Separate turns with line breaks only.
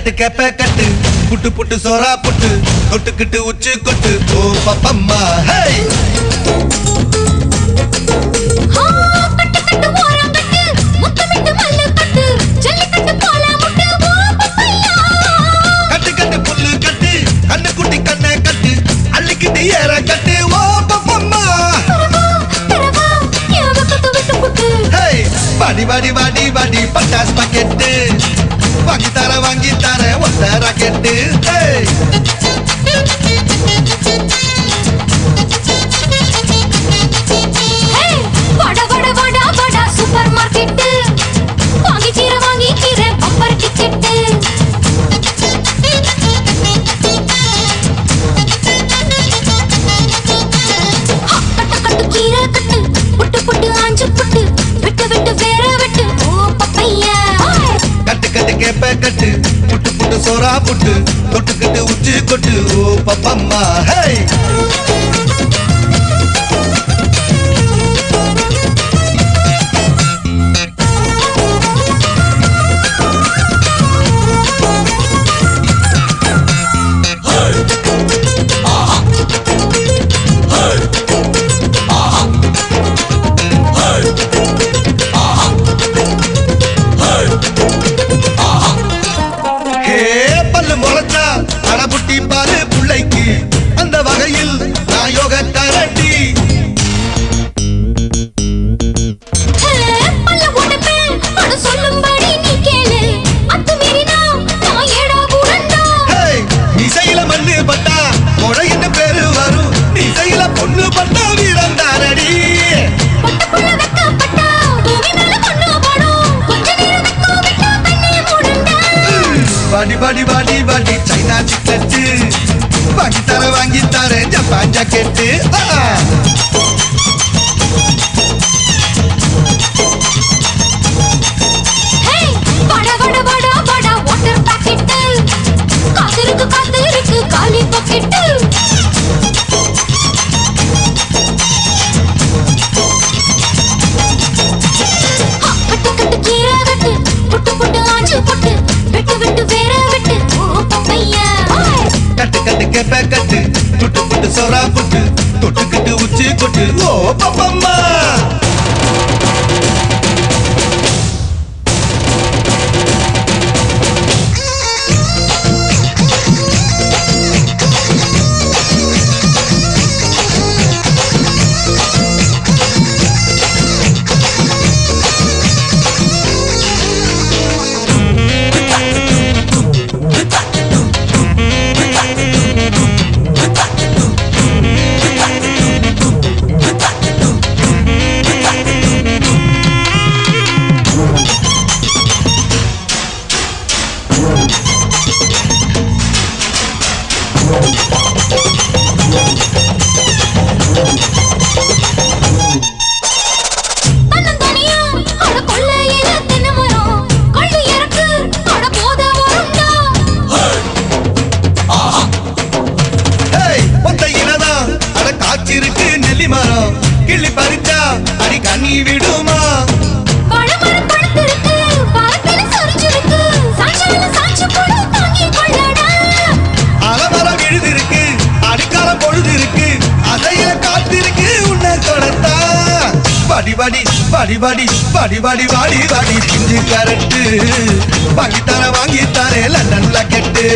கட்டு கேப்ப கட்டு புட்டு புட்டு சோறா புட்டு தொட்டுக்கிட்டு உச்சு கொட்டு ஓ பப்பம்மா ஹே கட்டு கட்டு புல்லு கட்டு கண்ணு குட்டி கண்ணை கட்டு அள்ளிக்கிட்டு ஏற கட்டு ஓ பப்பம்மா வாடி வாடி வாடி வாடி பட்டாஸ் பாக்கெட்டு வாங்கி தர ஒத்த ராக்கெட்டு
வட வட வட வட சூப்பர் மார்க்கெட்டு வாங்கி கீரை பம்பர் டிக்கெட்டு கட்டு கட்டு கீரை கட்டு புட்டு புட்டு ஆஞ்சு புட்டு விட்டு விட்டு வேற விட்டு ஓ பப்பையா
கட்டு கட்டு கேப்ப கட்டு புட்டு புட்டு சோறா புட்டு தொட்டுக்கிட்டு உச்சி கொட்டு ஓ பப்பம்மா ஹே பாரு புள்ளைக்கு அந்த வகையில் நான் யோக தரட்டி இசையில மண்ணு பட்டா கொடை என்ன பேரு வரும் இசையில பொண்ணு பட்டா வீரம் தாரடி வாடி வாடி வாடி வாடி சைனா சிக்கெட்டு வாங்கி தர ஜப்பான் ஜாக்கெட்டு
வட வட வட வட வாட்டர் பாக்கெட்டு காத்திருக்கு காலி பாக்கெட்டு கட்டு கட்டு கீரை கட்டு புட்டு புட்டு ஆஞ்சு புட்டு விட்டு விட்டு வேற விட்டு ஓ பப்பையா
கட்டு கட்டு கேப்ப கட்டு புட்டு புட்டு சோறா புட்டு தொட்டுக்கிட்டு உச்சி கொட்டு ஓ பப்பம்மா காய்ச்சிருக்கு நெல்லி மரம் கிள்ளி பறிச்சா அடி கண்ணி விடுமா அலமரம் விழுதிருக்கு அடிக்காலம் பொழுது இருக்கு அதையில காத்திருக்கு உன்னை தொடர்த்தா வாடி வாடி வாடி வாடி வாடி வாடி வாடி வாடி பிஞ்சு கரட்டு வாங்கி தர லண்டன்ல கெட்டு